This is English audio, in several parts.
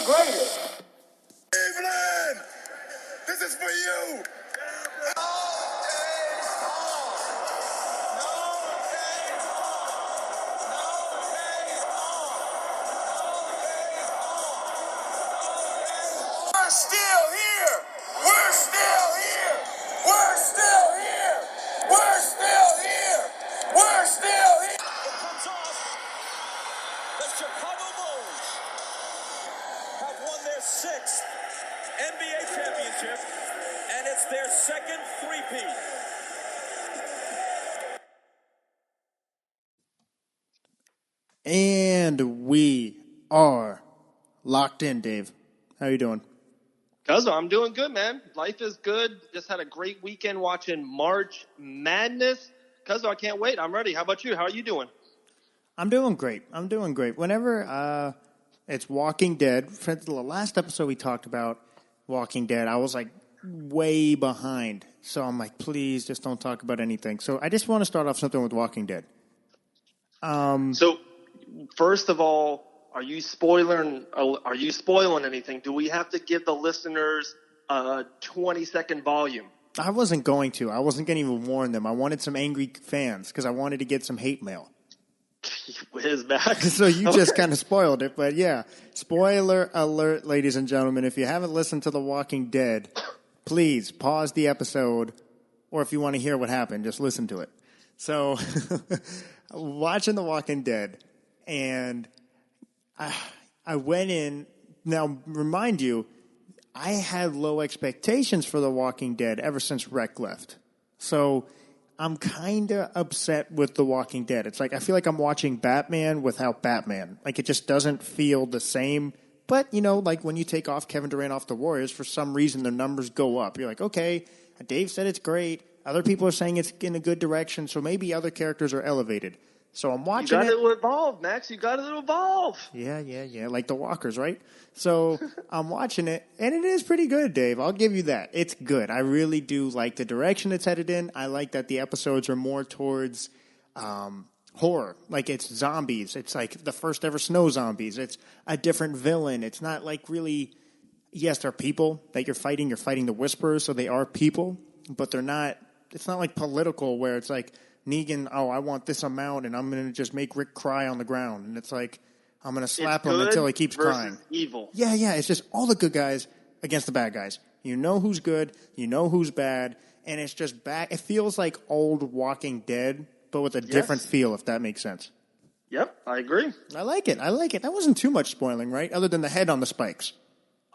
greatest. Cleveland, this is for you. We're still here. We're still here. We're still here. We're still here. We're still here. It comes off. The Chicago Bulls have won their 6th NBA championship, and it's their second three-peat. And we are locked in, Dave. How you doing? Cuzzo, I'm doing good, man. Life is good. Just had a great weekend watching March Madness. Cuzzo, I can't wait. I'm ready. How about you? How are you doing? I'm doing great. Whenever it's Walking Dead, for the last episode we talked about Walking Dead, I was like way behind. So I'm like, please just don't talk about anything. So I just want to start off something with Walking Dead. So, first of all, are you spoiling anything? Do we have to give the listeners a 20-second volume? I wasn't going to. I wasn't going to even warn them. I wanted some angry fans because I wanted to get some hate mail. Whiz back. So you just kind of spoiled it. But yeah, spoiler alert, ladies and gentlemen. If you haven't listened to The Walking Dead, please pause the episode. Or if you want to hear what happened, just listen to it. So watching The Walking Dead, and I went in. Now, remind you, I had low expectations for The Walking Dead ever since Rec left. So I'm kind of upset with The Walking Dead. It's like I feel like I'm watching Batman without Batman. Like it just doesn't feel the same. But, you know, like when you take off Kevin Durant off the Warriors, for some reason their numbers go up. You're like, okay, Dave said it's great. Other people are saying it's in a good direction, so maybe other characters are elevated. So I'm watching it. You got to evolve, Max. You got to evolve. Yeah. Like the Walkers, right? So I'm watching it, and it is pretty good, Dave. I'll give you that. It's good. I really do like the direction it's headed in. I like that the episodes are more towards horror. Like it's zombies. It's like the first ever snow zombies. It's a different villain. It's not like really, yes, they're people that you're fighting. You're fighting the Whisperers, so they are people, but they're not. It's not like political where it's like, Negan, I want this amount, and I'm going to just make Rick cry on the ground. And it's like, I'm going to slap him until he keeps crying. Evil. Yeah, it's just all the good guys against the bad guys. You know who's good, you know who's bad, and it's just back. It feels like old Walking Dead, but with a different feel, if that makes sense. Yep, I agree. I like it. That wasn't too much spoiling, right? Other than the head on the spikes.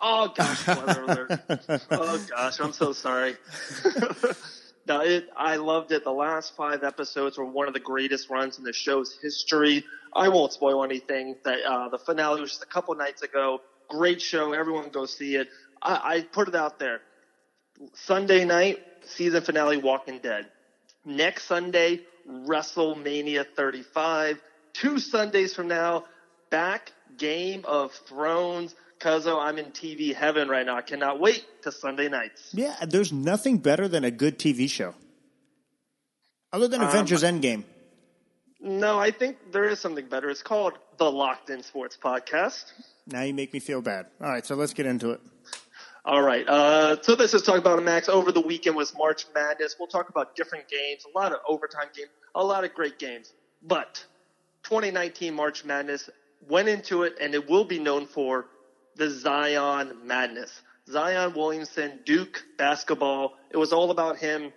Oh, gosh, spoiler alert. Oh, gosh, I'm so sorry. No, I loved it. The last 5 episodes were one of the greatest runs in the show's history. I won't spoil anything. The finale was just a couple nights ago. Great show. Everyone go see it. I put it out there. Sunday night, season finale, Walking Dead. Next Sunday, WrestleMania 35. 2 Sundays from now, back Game of Thrones. Cuzzo, I'm in TV heaven right now. I cannot wait to Sunday nights. Yeah, there's nothing better than a good TV show. Other than Avengers Endgame. No, I think there is something better. It's called the Locked In Sports Podcast. Now you make me feel bad. All right, so let's get into it. All right. So let's just talk about it, Max. Over the weekend was March Madness. We'll talk about different games, a lot of overtime games, a lot of great games. But 2019 March Madness went into it, and it will be known for the Zion Madness. Zion Williamson, Duke basketball. It was all about him.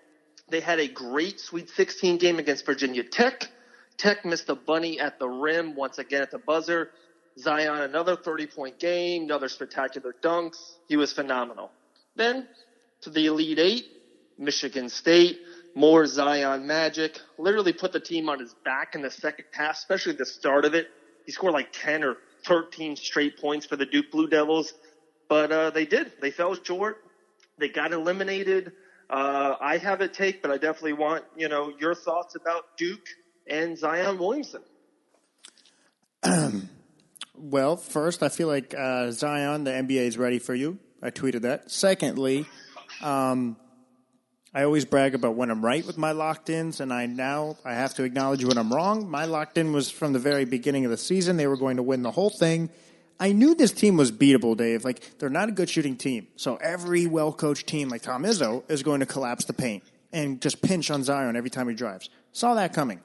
They had a great Sweet 16 game against Virginia Tech. Tech missed a bunny at the rim once again at the buzzer. Zion, another 30-point game, another spectacular dunks. He was phenomenal. Then to the Elite Eight, Michigan State, more Zion magic. Literally put the team on his back in the second half, especially the start of it. He scored like 10 or 13 straight points for the Duke Blue Devils. But they did. They fell short. They got eliminated. I have a take, but I definitely want, your thoughts about Duke and Zion Williamson. Well, first, I feel like Zion, the NBA is ready for you. I tweeted that. Secondly, I always brag about when I'm right with my locked-ins, and I have to acknowledge when I'm wrong. My locked-in was from the very beginning of the season. They were going to win the whole thing. I knew this team was beatable, Dave. Like, they're not a good shooting team. So every well-coached team like Tom Izzo is going to collapse the paint and just pinch on Zion every time he drives. Saw that coming.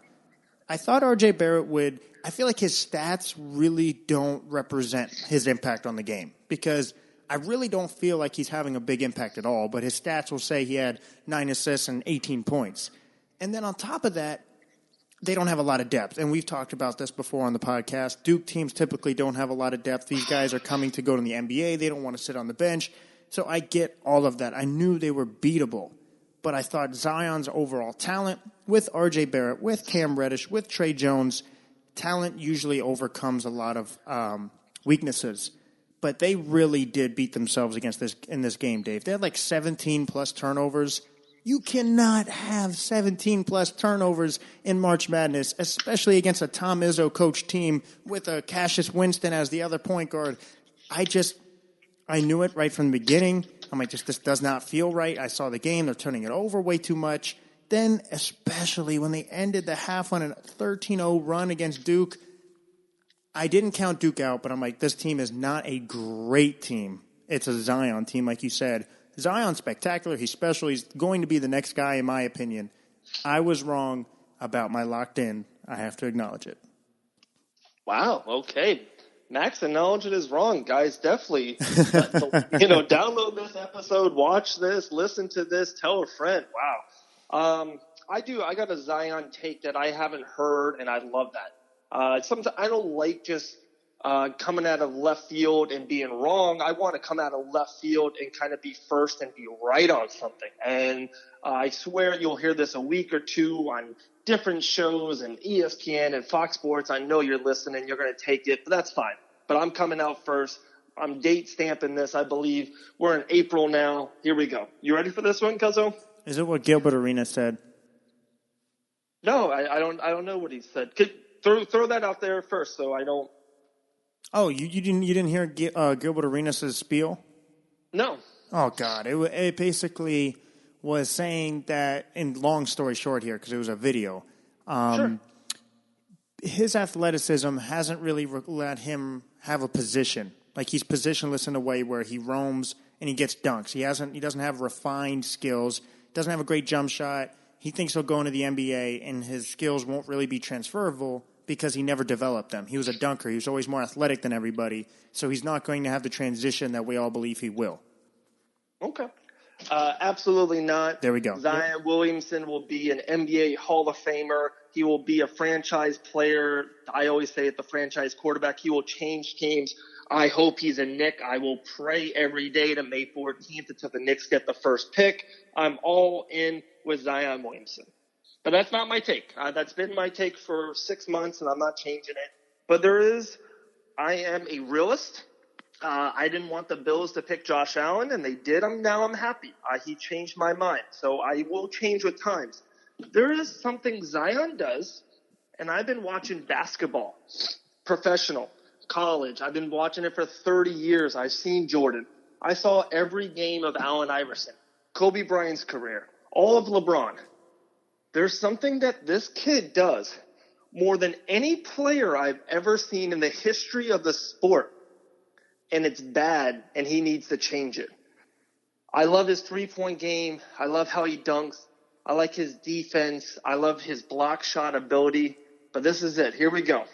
I thought R.J. Barrett would – I feel like his stats really don't represent his impact on the game because I really don't feel like he's having a big impact at all, but his stats will say he had 9 assists and 18 points. And then on top of that, they don't have a lot of depth. And we've talked about this before on the podcast. Duke teams typically don't have a lot of depth. These guys are coming to go to the NBA. They don't want to sit on the bench. So I get all of that. I knew they were beatable. But I thought Zion's overall talent with R.J. Barrett, with Cam Reddish, with Trey Jones, talent usually overcomes a lot of weaknesses. But they really did beat themselves in this game, Dave. They had like 17-plus turnovers. You cannot have 17-plus turnovers in March Madness, especially against a Tom Izzo coached team with a Cassius Winston as the other point guard. I knew it right from the beginning. I'm like, this does not feel right. I saw the game. They're turning it over way too much. Then, especially when they ended the half on a 13-0 run against Duke, I didn't count Duke out, but I'm like, this team is not a great team. It's a Zion team, like you said. Zion's spectacular. He's special. He's going to be the next guy, in my opinion. I was wrong about my locked in. I have to acknowledge it. Wow. Okay. Max acknowledged it is wrong, guys. Definitely, download this episode, watch this, listen to this, tell a friend. Wow. I got a Zion take that I haven't heard, and I love that. Sometimes I don't like just coming out of left field and being wrong. I want to come out of left field and kind of be first and be right on something. And I swear you'll hear this a week or two on different shows and ESPN and Fox Sports. I know you're listening. You're going to take it, but that's fine. But I'm coming out first. I'm date stamping this, I believe. We're in April now. Here we go. You ready for this one, Cuzzo? Is it what Gilbert Arenas said? No, I don't know what he said. Throw that out there first, so I don't. Oh, you didn't hear Gilbert Arenas' spiel? No. Oh God, it basically was saying that. In long story short, here because it was a video. Sure. His athleticism hasn't really let him have a position. Like he's positionless in a way where he roams and he gets dunks. He doesn't have refined skills. Doesn't have a great jump shot. He thinks he'll go into the NBA and his skills won't really be transferable because he never developed them. He was a dunker. He was always more athletic than everybody. So he's not going to have the transition that we all believe he will. Okay. Absolutely not. There we go. Zion Williamson will be an NBA Hall of Famer. He will be a franchise player. I always say it, the franchise quarterback. He will change teams. I hope he's a Knick. I will pray every day to May 14th until the Knicks get the first pick. I'm all in with Zion Williamson. But that's not my take. That's been my take for 6 months, and I'm not changing it. But I am a realist. I didn't want the Bills to pick Josh Allen, and they did. Now I'm happy. He changed my mind. So I will change with times. There is something Zion does, and I've been watching basketball, professional, college. I've been watching it for 30 years. I've seen Jordan. I saw every game of Allen Iverson, Kobe Bryant's career, all of LeBron. There's something that this kid does more than any player I've ever seen in the history of the sport, and it's bad, and he needs to change it. I love his three-point game. I love how he dunks. I like his defense. I love his block shot ability. But this is it. Here we go.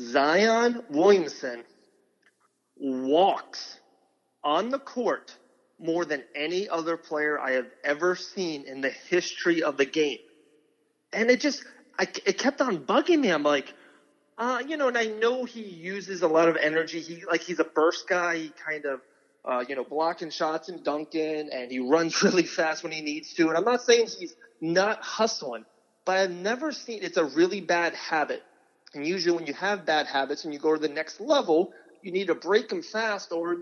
Zion Williamson walks on the court more than any other player I have ever seen in the history of the game. And it kept on bugging me. I'm like, and I know he uses a lot of energy. He's a burst guy. He kind of, blocking shots and dunking, and he runs really fast when he needs to. And I'm not saying he's not hustling, but I've never seen, it's a really bad habit. And usually when you have bad habits and you go to the next level, you need to break them fast or,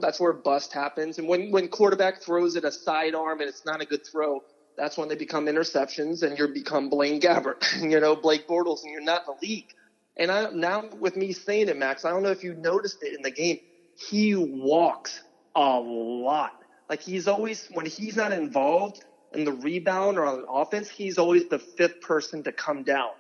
that's where bust happens. And when quarterback throws it a sidearm and it's not a good throw, that's when they become interceptions and you become Blaine Gabbert, Blake Bortles, and you're not in the league. And now with me saying it, Max, I don't know if you noticed it in the game. He walks a lot. Like he's always, when he's not involved in the rebound or on offense, he's always the fifth person to come down.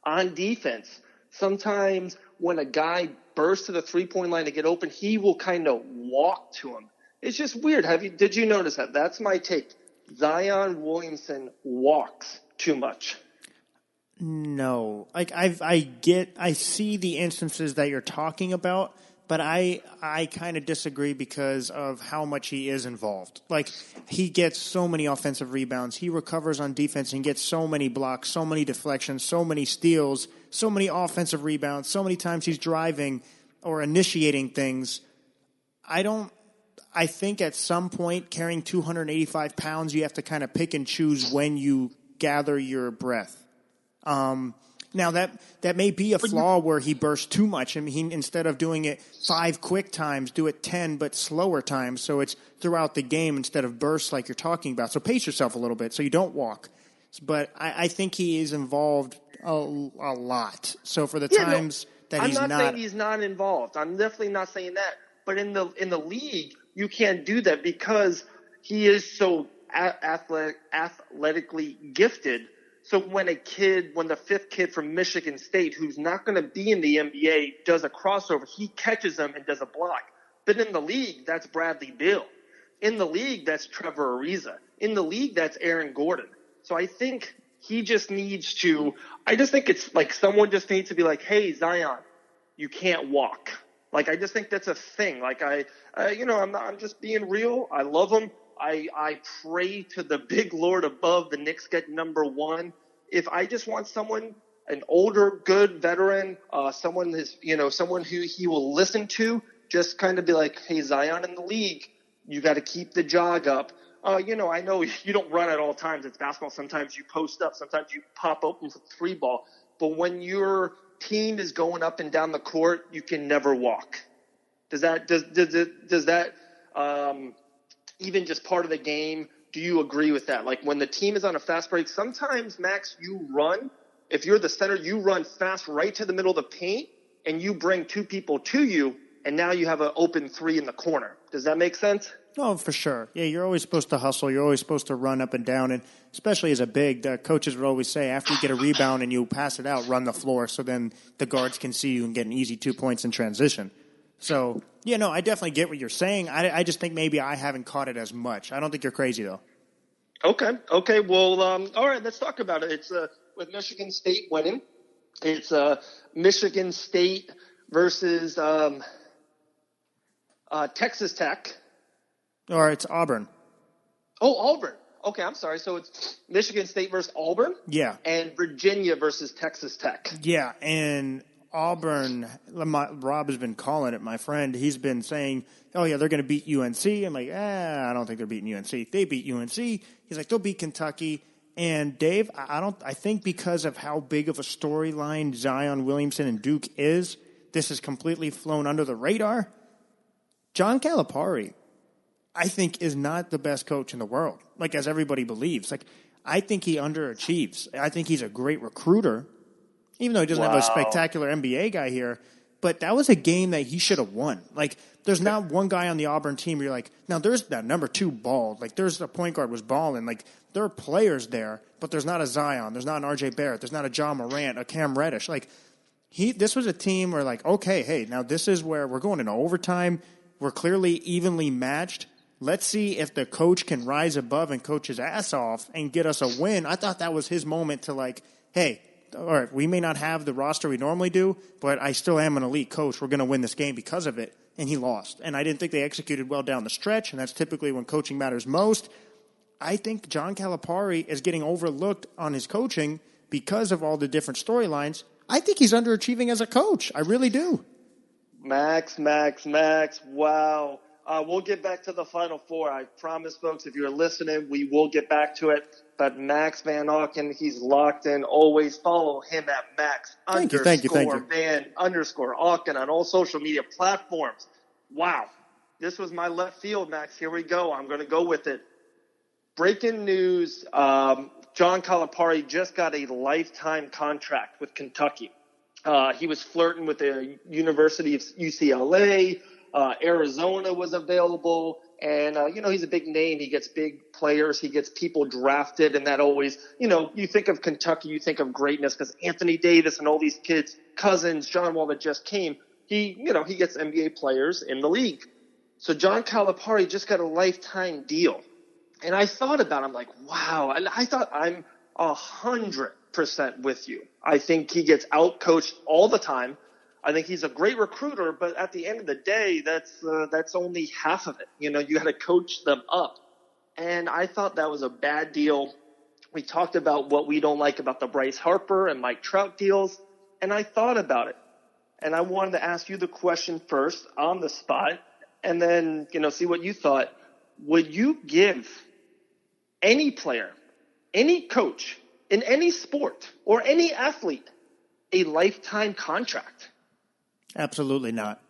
On defense, sometimes when a guy bursts to the three-point line to get open, he will kind of walk to him. It's just weird. Did you notice that? That's my take. Zion Williamson walks too much. No, like I see the instances that you're talking about, but I kind of disagree because of how much he is involved. Like, he gets so many offensive rebounds, he recovers on defense and gets so many blocks, so many deflections, so many steals, so many offensive rebounds, so many times he's driving or initiating things. I think at some point, carrying 285 pounds, you have to kind of pick and choose when you gather your breath. Now that may be a flaw where he bursts too much. I mean, instead of doing it 5 quick times, do it 10 but slower times, so it's throughout the game instead of bursts like you're talking about. So pace yourself a little bit so you don't walk. But I think he is involved a lot. So for the times that he's not, I'm not saying he's not involved. I'm definitely not saying that. But in the league, you can't do that because he is so athletically gifted. So when the fifth kid from Michigan State, who's not going to be in the NBA, does a crossover, he catches them and does a block. But in the league, that's Bradley Beal. In the league, that's Trevor Ariza. In the league, that's Aaron Gordon. So I think he just needs to – I just think it's like someone just needs to be like, hey, Zion, you can't walk. Like, I just think that's a thing. Like, I'm just being real. I love him. I pray to the big Lord above the Knicks get number one. If I just want someone, an older, good veteran, someone who he will listen to, just kind of be like, hey, Zion in the league, you got to keep the jog up. I know you don't run at all times. It's basketball. Sometimes you post up. Sometimes you pop open for three ball. But when your team is going up and down the court, you can never walk. Does that even just part of the game, do you agree with that? Like, when the team is on a fast break, sometimes, Max, you run. If you're the center, you run fast right to the middle of the paint, and you bring two people to you, and now you have an open three in the corner. Does that make sense? Oh, for sure. Yeah, you're always supposed to hustle. You're always supposed to run up and down, and especially as a big, the coaches would always say, after you get a rebound and you pass it out, run the floor so then the guards can see you and get an easy 2 points in transition. So, I definitely get what you're saying. I just think maybe I haven't caught it as much. I don't think you're crazy, though. Okay. Well, all right, let's talk about it. It's with Michigan State winning. It's Michigan State versus Texas Tech. Or it's Auburn. Oh, Auburn. Okay, I'm sorry. So it's Michigan State versus Auburn? Yeah. And Virginia versus Texas Tech. Yeah, and Auburn, Rob has been calling it, my friend. He's been saying, oh, yeah, they're going to beat UNC. I'm like, I don't think they're beating UNC. They beat UNC. He's like, they'll beat Kentucky. And Dave, I think because of how big of a storyline Zion Williamson and Duke is, this has completely flown under the radar. John Calipari, I think, is not the best coach in the world, like, as everybody believes. Like, I think he underachieves. I think he's a great recruiter, even though he doesn't have a spectacular NBA guy here. But that was a game that he should have won. Like, there's not one guy on the Auburn team where you're like, now there's that number 2 ball. Like, there's the point guard was balling. Like, there are players there, but there's not a Zion. There's not an RJ Barrett. There's not a John Morant, a Cam Reddish. Like, this was a team where, like, okay, hey, now this is where we're going into overtime. We're clearly evenly matched. Let's see if the coach can rise above and coach his ass off and get us a win. I thought that was his moment to, like, hey, all right, we may not have the roster we normally do, but I still am an elite coach. We're going to win this game because of it. And he lost. And I didn't think they executed well down the stretch, and that's typically when coaching matters most. I think John Calipari is getting overlooked on his coaching because of all the different storylines. I think he's underachieving as a coach. I really do. Max. Wow. We'll get back to the Final Four. I promise, folks, if you're listening, we will get back to it. But Max Van Auken, he's locked in. Always follow him at Max Thank you. Van Auken on all social media platforms. Wow. This was my left field, Max. Here we go. I'm going to go with it. Breaking news. John Calipari just got a lifetime contract with Kentucky. He was flirting with the University of UCLA. Arizona was available. And, he's a big name. He gets big players. He gets people drafted. And that always, you think of Kentucky, you think of greatness because Anthony Davis and all these kids, Cousins, John Wall that just came, he gets NBA players in the league. So John Calipari just got a lifetime deal. And I thought about it. I'm like, wow. And I thought I'm 100% with you. I think he gets out-coached all the time. I think he's a great recruiter, but at the end of the day, that's only half of it. You got to coach them up. And I thought that was a bad deal. We talked about what we don't like about the Bryce Harper and Mike Trout deals, and I thought about it. And I wanted to ask you the question first on the spot, and then, see what you thought. Would you give any player, any coach in any sport or any athlete a lifetime contract? Absolutely not.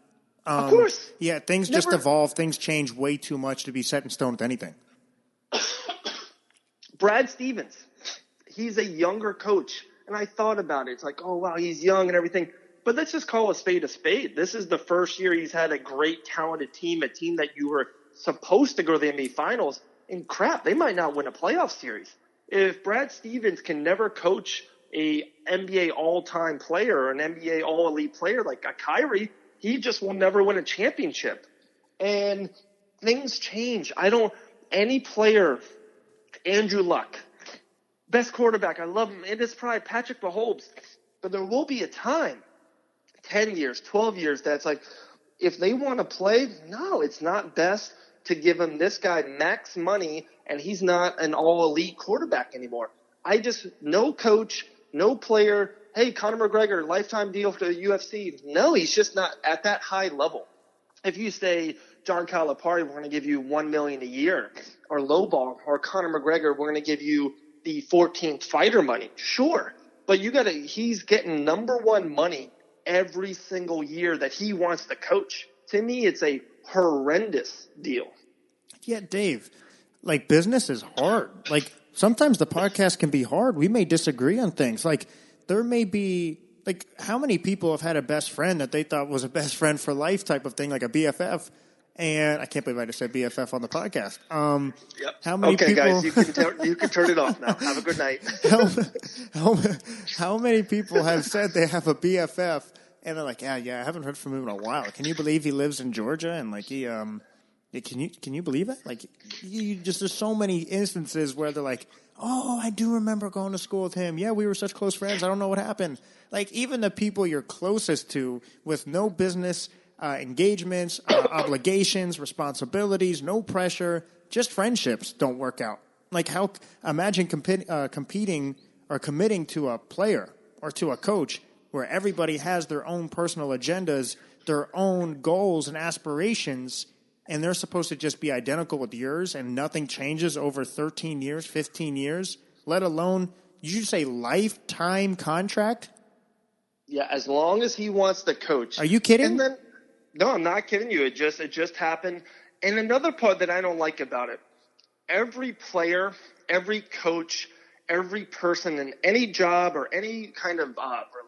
Of course. Yeah, things just evolve. Things change way too much to be set in stone with anything. Brad Stevens, he's a younger coach. And I thought about it. It's like, oh, wow, he's young and everything. But let's just call a spade a spade. This is the first year he's had a great, talented team, a team that you were supposed to go to the NBA Finals. And crap, they might not win a playoff series. If Brad Stevens can never coach a NBA all-time player or an NBA all-elite player like a Kyrie, he just will never win a championship. And things change. Any player, Andrew Luck, best quarterback, I love him. In his pride, Patrick Mahomes. But there will be a time, 10 years, 12 years, that's like, if they want to play, no, it's not best to give him this guy max money and he's not an all-elite quarterback anymore. No coach, no player, hey, Conor McGregor, lifetime deal for the UFC. No, he's just not at that high level. If you say, John Calipari, we're going to give you $1 million a year, or lowball, or Conor McGregor, we're going to give you the 14th fighter money, sure. But he's getting number one money every single year that he wants to coach. To me, it's a horrendous deal. Yeah, Dave, business is hard. Sometimes the podcast can be hard. We may disagree on things. There may be, how many people have had a best friend that they thought was a best friend for life type of thing, like a BFF? And I can't believe I just said BFF on the podcast. Yep. How many people? Guys, you can turn it off now. Have a good night. How many people have said they have a BFF and they're like, yeah, I haven't heard from him in a while. Can you believe he lives in Georgia and can you believe it? There's so many instances where they're like, oh, I do remember going to school with him. Yeah, we were such close friends. I don't know what happened. Even the people you're closest to with no business engagements, obligations, responsibilities, no pressure, just friendships don't work out. Imagine competing or committing to a player or to a coach where everybody has their own personal agendas, their own goals and aspirations, and they're supposed to just be identical with yours and nothing changes over 13 years, 15 years, let alone, did you say lifetime contract? Yeah, as long as he wants to coach. Are you kidding? No, I'm not kidding you. It just happened. And another part that I don't like about it, every player, every coach, every person in any job or any kind of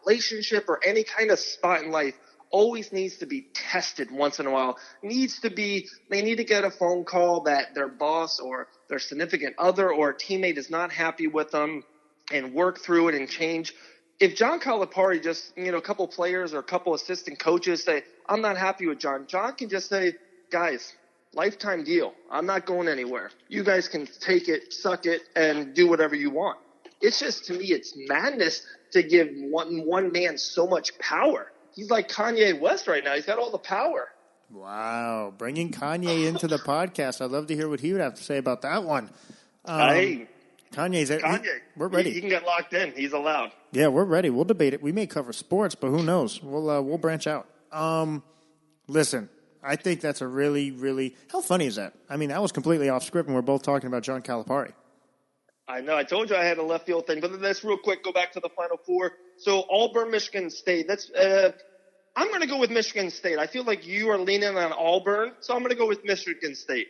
relationship or any kind of spot in life always needs to be tested once in a while. They need to get a phone call that their boss or their significant other or a teammate is not happy with them and work through it and change. If John Calipari just, a couple players or a couple assistant coaches say, I'm not happy with John can just say, guys, lifetime deal. I'm not going anywhere. You guys can take it, suck it, and do whatever you want. It's just, to me, it's madness to give one man so much power. He's like Kanye West right now. He's got all the power. Wow. Bringing Kanye into the podcast. I'd love to hear what he would have to say about that one. Kanye. We're ready. He can get locked in. He's allowed. Yeah, we're ready. We'll debate it. We may cover sports, but who knows? We'll branch out. Listen, I think that's a really, really... How funny is that? I mean, that was completely off script, and we're both talking about John Calipari. I know. I told you I had a left field thing. But let's real quick go back to the Final Four. So Auburn, Michigan State. I'm going to go with Michigan State. I feel like you are leaning on Auburn, so I'm going to go with Michigan State.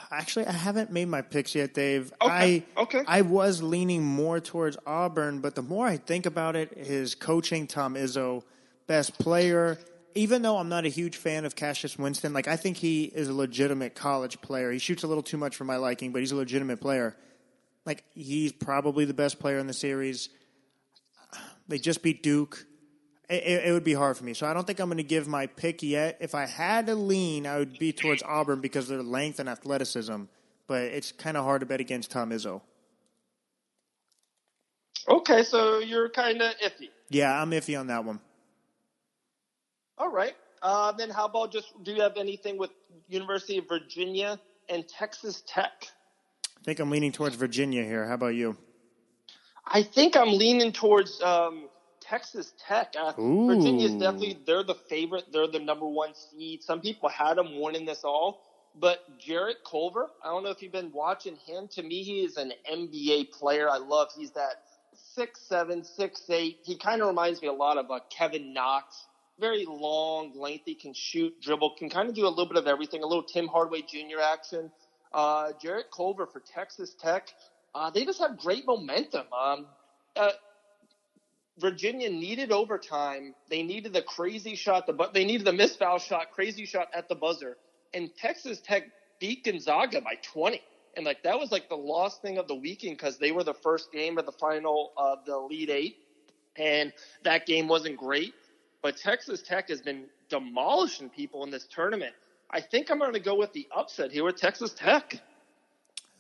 Actually, I haven't made my picks yet, Dave. Okay. I was leaning more towards Auburn, but the more I think about it, his coaching, Tom Izzo, best player, even though I'm not a huge fan of Cassius Winston, like I think he is a legitimate college player. He shoots a little too much for my liking, but he's a legitimate player. Like, he's probably the best player in the series. They just beat Duke. It would be hard for me. So I don't think I'm going to give my pick yet. If I had to lean, I would be towards Auburn because of their length and athleticism. But it's kind of hard to bet against Tom Izzo. Okay, so you're kind of iffy. Yeah, I'm iffy on that one. All right. Then how about do you have anything with University of Virginia and Texas Tech? I think I'm leaning towards Virginia here. How about you? I think I'm leaning towards Texas Tech. Virginia's definitely, they're the favorite. They're the number 1 seed. Some people had them winning this all. But Jarrett Culver, I don't know if you've been watching him. To me, he is an NBA player. He's that 6'7", 6'8". He kind of reminds me a lot of Kevin Knox. Very long, lengthy, can shoot, dribble, can kind of do a little bit of everything, a little Tim Hardaway Jr. action. Jarrett Culver for Texas Tech, they just have great momentum. Virginia needed overtime. They needed the crazy shot, they needed the missed foul shot, crazy shot at the buzzer. And Texas Tech beat Gonzaga by 20. And that was the lost thing of the weekend because they were the first game of the final of the Elite Eight. And that game wasn't great. But Texas Tech has been demolishing people in this tournament. I think I'm going to go with the upset here with Texas Tech.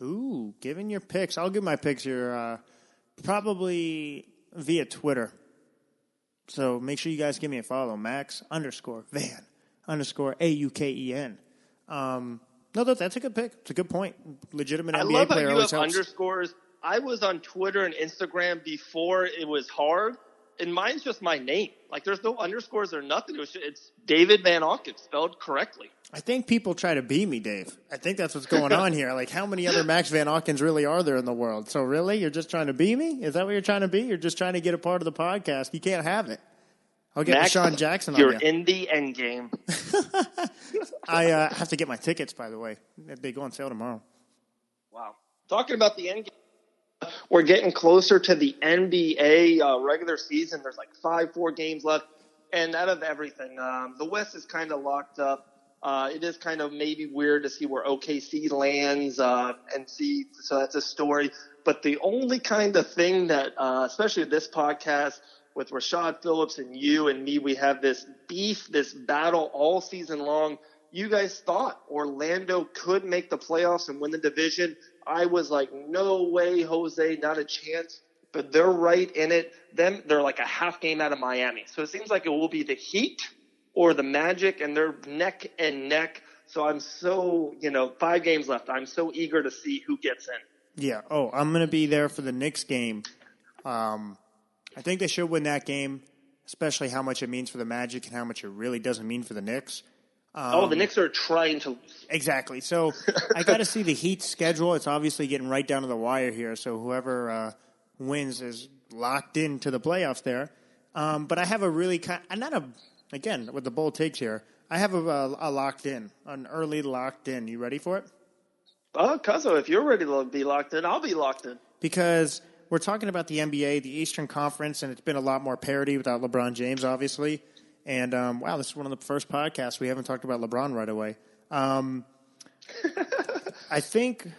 Ooh, giving your picks. I'll give my picks here probably via Twitter. So make sure you guys give me a follow. Max_Van_AUKEN. No, that's a good pick. It's a good point. Legitimate NBA player always helps. I love how you have underscores. I was on Twitter and Instagram before it was hard, and mine's just my name. There's no underscores or nothing. It's David Van Auken, spelled correctly. I think people try to be me, Dave. I think that's what's going on here. How many other Max Van Aukens really are there in the world? So really, you're just trying to be me? Is that what you're trying to be? You're just trying to get a part of the podcast. You can't have it. I'll get Max, Deshaun Jackson on you're you. in the end game. I have to get my tickets, by the way. They go on sale tomorrow. Wow. Talking about the end game, we're getting closer to the NBA regular season. There's 4 games left. And out of everything, the West is kind of locked up. It is kind of maybe weird to see where OKC lands and see. So that's a story. But the only kind of thing that, especially this podcast, with Rashad Phillips and you and me, we have this beef, this battle all season long. You guys thought Orlando could make the playoffs and win the division. I was like, no way, Jose, not a chance. But they're right in it. They're a half game out of Miami. So it seems like it will be the Heat or the Magic, and they're neck and neck. So I'm so, 5 games left. I'm so eager to see who gets in. Yeah. Oh, I'm going to be there for the Knicks game. I think they should win that game, especially how much it means for the Magic and how much it really doesn't mean for the Knicks. The Knicks are trying to lose. Exactly. So I got to see the Heat's schedule. It's obviously getting right down to the wire here. So whoever wins is locked into the playoffs there. But I have a really again, with the bold takes here, I have a locked in, an early locked in. You ready for it? Cuzzo, if you're ready to be locked in, I'll be locked in. Because we're talking about the NBA, the Eastern Conference, and it's been a lot more parity without LeBron James, obviously. And, wow, this is one of the first podcasts we haven't talked about LeBron right away. I think,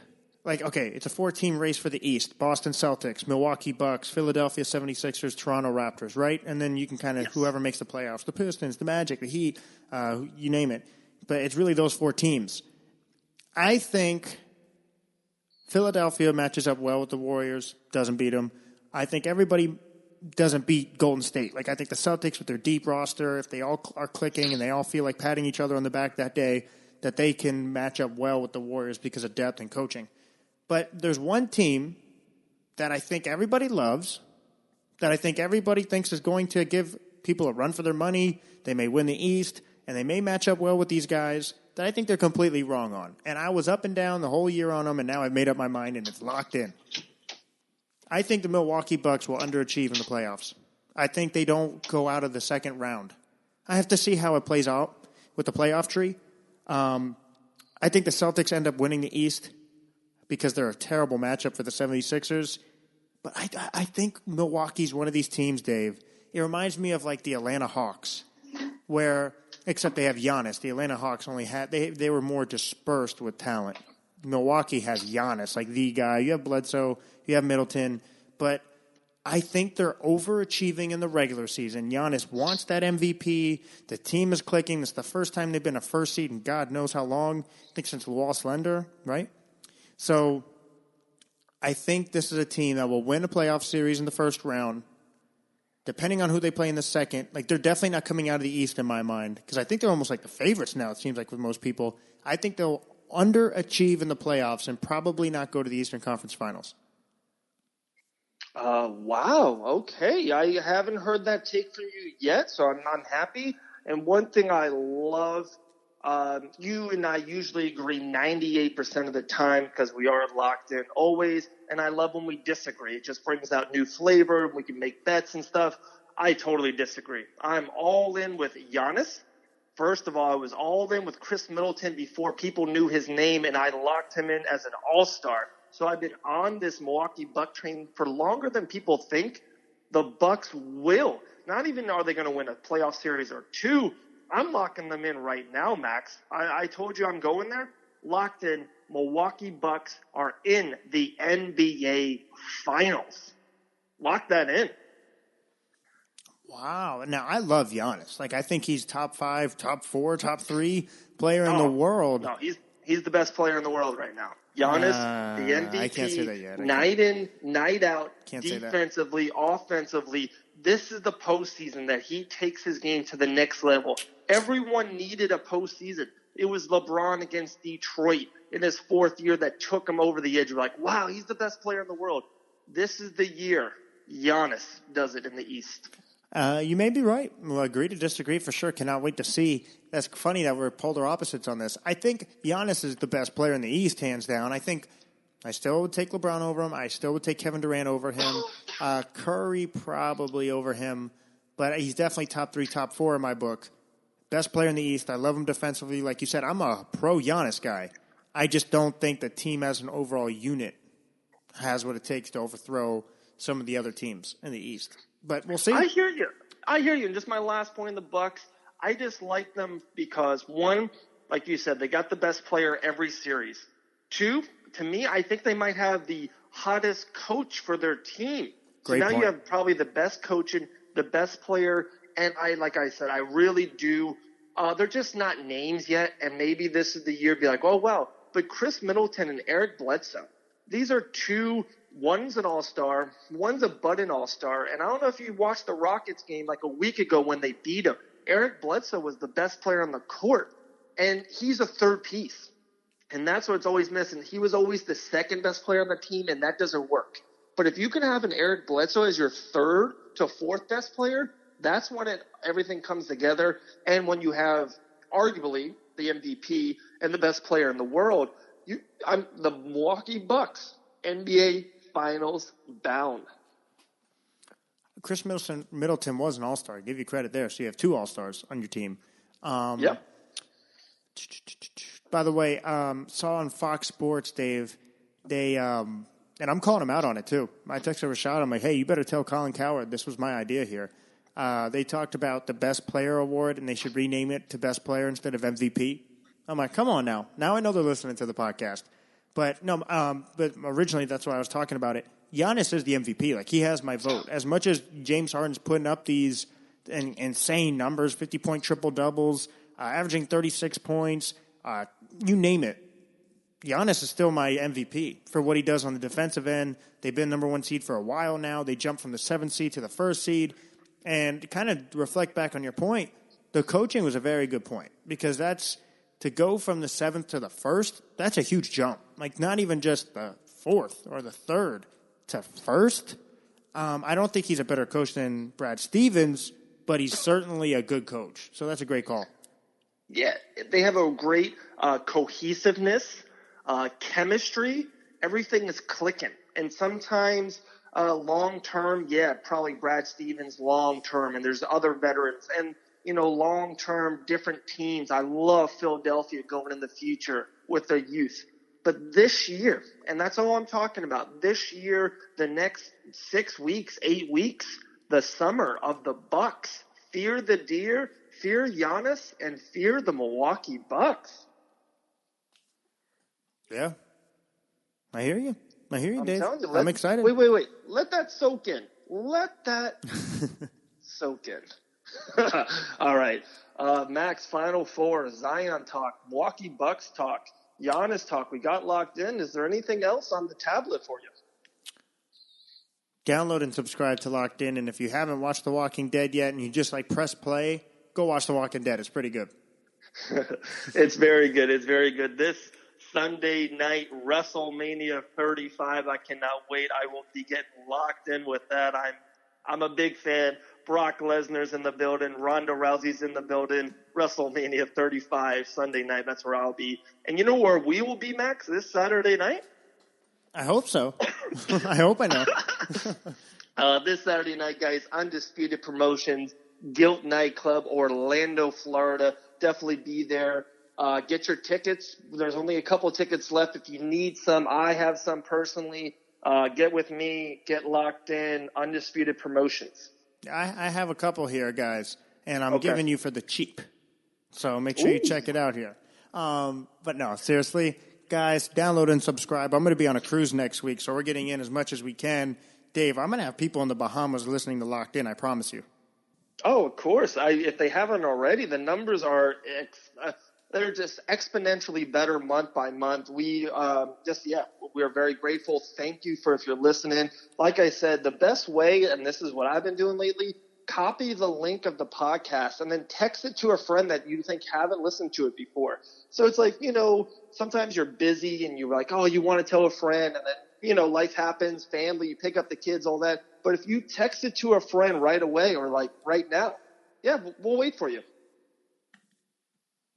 it's a 4-team race for the East. Boston Celtics, Milwaukee Bucks, Philadelphia 76ers, Toronto Raptors, right? And then you can whoever makes the playoffs, the Pistons, the Magic, the Heat, you name it. But it's really those 4 teams. I think Philadelphia matches up well with the Warriors, doesn't beat them. I think everybody doesn't beat Golden State. I think the Celtics with their deep roster, if they all are clicking and they all feel like patting each other on the back that day, that they can match up well with the Warriors because of depth and coaching. But there's one team that I think everybody loves, that I think everybody thinks is going to give people a run for their money. They may win the East, and they may match up well with these guys that I think they're completely wrong on. And I was up and down the whole year on them, and now I've made up my mind, and it's locked in. I think the Milwaukee Bucks will underachieve in the playoffs. I think they don't go out of the second round. I have to see how it plays out with the playoff tree. I think the Celtics end up winning the East because they're a terrible matchup for the 76ers. But I think Milwaukee's one of these teams, Dave. It reminds me of the Atlanta Hawks, where Except they have Giannis. The Atlanta Hawks only had they were more dispersed with talent. Milwaukee has Giannis, like the guy. You have Bledsoe, you have Middleton, but I think they're overachieving in the regular season. Giannis wants that MVP. The team is clicking. It's the first time they've been a first seed in God knows how long. I think since Lost Lender, right? So I think this is a team that will win a playoff series in the first round. Depending on who they play in the second, like they're definitely not coming out of the East in my mind because I think they're almost like the favorites now, it seems like with most people. I think they'll underachieve in the playoffs and probably not go to the Eastern Conference Finals. Wow. Okay. I haven't heard that take from you yet, so I'm happy. And one thing I love, you and I usually agree 98% of the time because we are locked in always. And I love when we disagree. It just brings out new flavor. We can make bets and stuff. I totally disagree. I'm all in with Giannis. First of all, I was all in with Chris Middleton before people knew his name, and I locked him in as an all-star. So I've been on this Milwaukee Buck train for longer than people think. The Bucks will. Not even are they going to win a playoff series or two. I'm locking them in right now, Max. I told you I'm going there. Locked in. Milwaukee Bucks are in the NBA Finals. Lock that in. Wow. Now, I love Giannis. Like, I think he's top 5, top 4, top 3 player in the world. No, he's the best player in the world right now. Giannis, the MVP, I can't say that yet. Night in, night out, Can't defensively, offensively. This is the postseason that he takes his game to the next level. Everyone needed a postseason. It was LeBron against Detroit in his 4th year that took him over the edge. You're like, wow, he's the best player in the world. This is the year Giannis does it in the East. You may be right. We'll agree to disagree for sure. Cannot wait to see. That's funny that we're polar opposites on this. I think Giannis is the best player in the East, hands down. I think I still would take LeBron over him. I still would take Kevin Durant over him. Curry probably over him. But he's definitely top 3, top 4 in my book. Best player in the East. I love him defensively. Like you said, I'm a pro Giannis guy. I just don't think the team as an overall unit has what it takes to overthrow some of the other teams in the East. But we'll see. I hear you. And just my last point in the Bucks, I just like them because, one, like you said, they got the best player every series. 2, to me, I think they might have the hottest coach for their team. Great so now point. you have probably the best coach and the best player. And like I said, I really do. They're just not names yet. And maybe this is the year to be like, oh, well. But Chris Middleton and Eric Bledsoe, these are two. One's an all-star, one's a budding all-star. And I don't know if you watched the Rockets game like a week ago when they beat him. Eric Bledsoe was the best player on the court, and he's a third piece. And that's what's always missing. He was always the second best player on the team, and that doesn't work. But if you can have an Eric Bledsoe as your third to fourth best player, that's when everything comes together. And when you have arguably the MVP and the best player in the world, I'm the Milwaukee Bucks, NBA Finals bound. Chris Middleton was an all-star. I give you credit there. So you have 2 all-stars on your team. Yep. By the way, saw on Fox Sports, Dave, they and I'm calling him out on it too. I texted Rashad. I'm like, hey, you better tell Colin Cowherd this was my idea here. They talked about the Best Player Award, and they should rename it to Best Player instead of MVP. I'm like, come on now. Now I know they're listening to the podcast. But no, but originally that's why I was talking about it. Giannis is the MVP. Like, he has my vote. As much as James Harden's putting up these insane numbers, 50-point triple-doubles, averaging 36 points, you name it, Giannis is still my MVP for what he does on the defensive end. They've been number 1 seed for a while now. They jumped from the 7th seed to the 1st seed. And to kind of reflect back on your point, the coaching was a very good point because that's to go from the 7th to the 1st, that's a huge jump. Like, not even just the 4th or the 3rd to 1st. I don't think he's a better coach than Brad Stevens, but he's certainly a good coach. So that's a great call. Yeah, they have a great cohesiveness, chemistry. Everything is clicking. And sometimes long-term, probably Brad Stevens long-term, and there's other veterans. And, long-term, different teams. I love Philadelphia going in the future with their youth. But this year, and that's all I'm talking about, this year, the next 6 weeks, 8 weeks, the summer of the Bucks, fear the deer, Fear Giannis and fear the Milwaukee Bucks. Yeah. I hear you. I'm Dave. telling you, I'm excited. Wait. Let that soak in. Let that soak in. All right. Max, Final Four, Zion talk, Milwaukee Bucks talk, Giannis talk. We got locked in. Is there anything else on the tablet for you? Download and subscribe to Locked In. And if you haven't watched The Walking Dead yet and you just press play, go watch The Walking Dead. It's pretty good. It's very good. It's very good. This Sunday night, WrestleMania 35. I cannot wait. I will be getting locked in with that. I'm a big fan. Brock Lesnar's in the building. Ronda Rousey's in the building. WrestleMania 35 Sunday night. That's where I'll be. And you know where we will be, Max, this Saturday night? I hope so. I hope I know. This Saturday night, guys, Undisputed Promotions, Guilt Nightclub, Orlando, Florida. Definitely be there. Get your tickets. There's only a couple tickets left. If you need some, I have some personally. Get with me. Get locked in. Undisputed Promotions. I have a couple here, guys, and I'm giving you for the cheap. So make sure you check it out here. But no, seriously, guys, download and subscribe. I'm going to be on a cruise next week, so we're getting in as much as we can. Dave, I'm going to have people in the Bahamas listening to Locked In, I promise you. Oh, of course. If they haven't already, the numbers are they're just exponentially better month by month. We are very grateful. Thank you if you're listening. Like I said, the best way, and this is what I've been doing lately, copy the link of the podcast and then text it to a friend that you think haven't listened to it before. So it's sometimes you're busy and you're like, oh, you want to tell a friend, and then, life happens, family, you pick up the kids, all that. But if you text it to a friend right away or right now, yeah, we'll wait for you.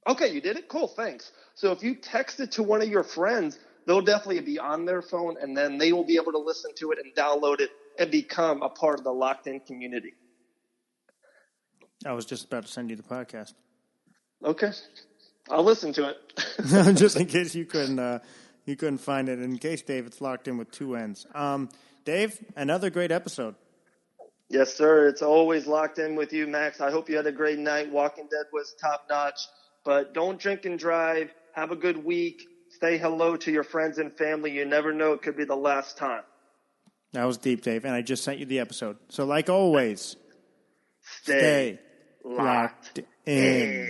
Okay, you did it? Cool, thanks. So if you text it to one of your friends, they'll definitely be on their phone, and then they will be able to listen to it and download it and become a part of the Locked In community. I was just about to send you the podcast. Okay. I'll listen to it. Just in case you couldn't find it. In case, Dave, it's Locked In with two N's. Dave, another great episode. Yes, sir. It's always Locked In with you, Max. I hope you had a great night. Walking Dead was top-notch. But don't drink and drive. Have a good week. Say hello to your friends and family. You never know. It could be the last time. That was deep, Dave, and I just sent you the episode. So like always, Stay locked in.